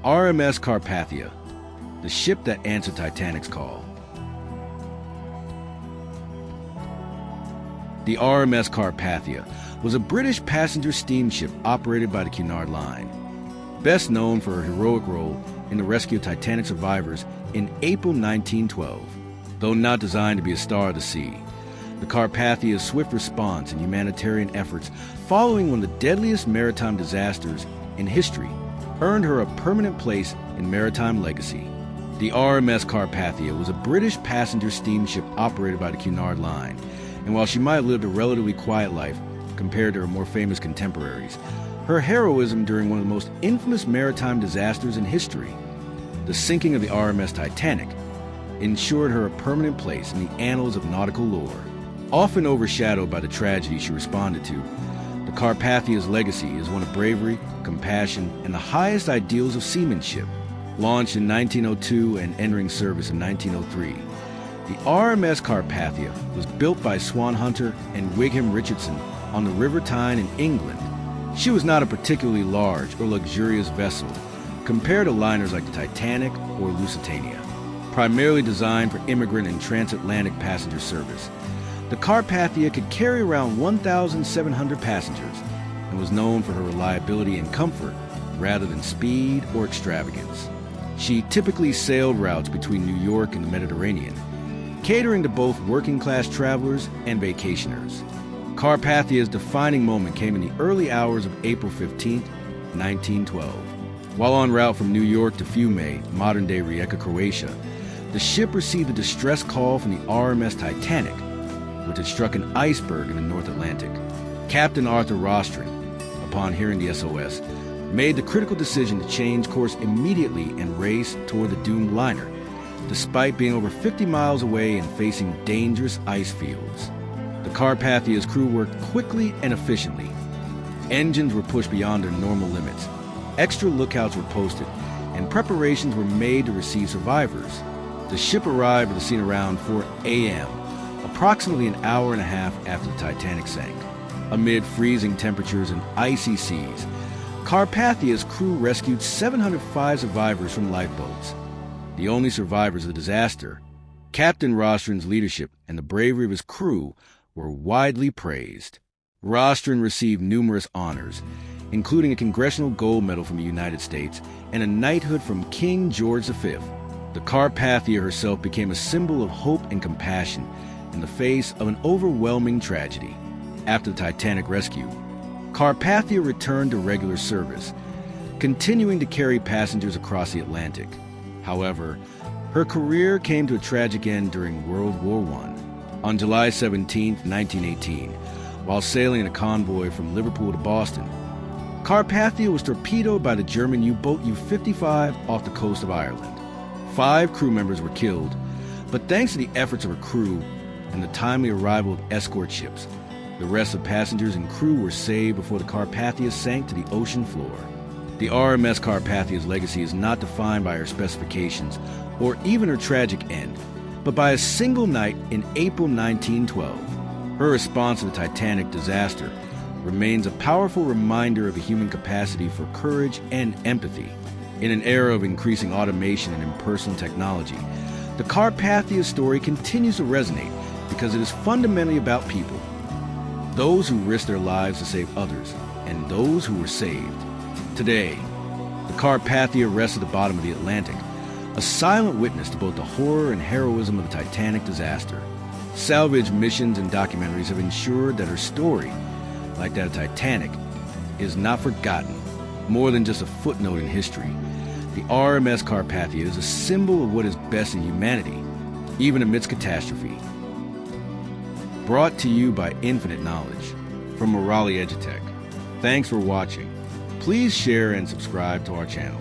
RMS Carpathia, the ship that answered Titanic's call. The RMS Carpathia was a British passenger steamship operated by the Cunard Line, best known for her heroic role in the rescue of Titanic survivors in April 1912. Though not designed to be a star of the sea, the Carpathia's swift response and humanitarian efforts following one of the deadliest maritime disasters in history earned her a permanent place in maritime legacy. The RMS Carpathia was a British passenger steamship operated by the Cunard Line, and while she might have lived a relatively quiet life compared to her more famous contemporaries, her heroism during one of the most infamous maritime disasters in history, the sinking of the RMS Titanic, ensured her a permanent place in the annals of nautical lore. Often overshadowed by the tragedy she responded to, the Carpathia's legacy is one of bravery, compassion, and the highest ideals of seamanship. Launched in 1902 and entering service in 1903, the RMS Carpathia was built by Swan Hunter and Wigham Richardson on the River Tyne in England. She was not a particularly large or luxurious vessel compared to liners like the Titanic or Lusitania. Primarily designed for immigrant and transatlantic passenger service, the Carpathia could carry around 1,700 passengers and was known for her reliability and comfort rather than speed or extravagance. She typically sailed routes between New York and the Mediterranean, catering to both working-class travelers and vacationers. Carpathia's defining moment came in the early hours of April 15, 1912. While en route from New York to Fiume, modern-day Rijeka, Croatia, the ship received a distress call from the RMS Titanic, which had struck an iceberg in the North Atlantic. Captain Arthur Rostron, upon hearing the SOS, made the critical decision to change course immediately and race toward the doomed liner, despite being over 50 miles away and facing dangerous ice fields. The Carpathia's crew worked quickly and efficiently. Engines were pushed beyond their normal limits, extra lookouts were posted, and preparations were made to receive survivors. The ship arrived at the scene around 4 a.m., approximately an hour and a half after the Titanic sank. Amid freezing temperatures and icy seas, Carpathia's crew rescued 705 survivors from lifeboats. The only survivors of the disaster, Captain Rostron's leadership and the bravery of his crew were widely praised. Rostron received numerous honors, including a Congressional Gold Medal from the United States and a knighthood from King George V. The Carpathia herself became a symbol of hope and compassion in the face of an overwhelming tragedy. After the Titanic rescue, Carpathia returned to regular service, continuing to carry passengers across the Atlantic. However, her career came to a tragic end during World War I. On July 17, 1918, while sailing in a convoy from Liverpool to Boston, Carpathia was torpedoed by the German U-boat U-55 off the coast of Ireland. 5 crew members were killed, but thanks to the efforts of her crew and the timely arrival of escort ships, the rest of passengers and crew were saved before the Carpathia sank to the ocean floor. The RMS Carpathia's legacy is not defined by her specifications or even her tragic end, but by a single night in April 1912. Her response to the Titanic disaster remains a powerful reminder of the human capacity for courage and empathy. In an era of increasing automation and impersonal technology, the Carpathia's story continues to resonate because it is fundamentally about people. Those who risked their lives to save others, and those who were saved. Today, the Carpathia rests at the bottom of the Atlantic, a silent witness to both the horror and heroism of the Titanic disaster. Salvage missions and documentaries have ensured that her story, like that of Titanic, is not forgotten, more than just a footnote in history. The RMS Carpathia is a symbol of what is best in humanity, even amidst catastrophe. Brought to you by Infinite Knowledge from Morale Edutech. Thanks for watching. Please share and subscribe to our channel.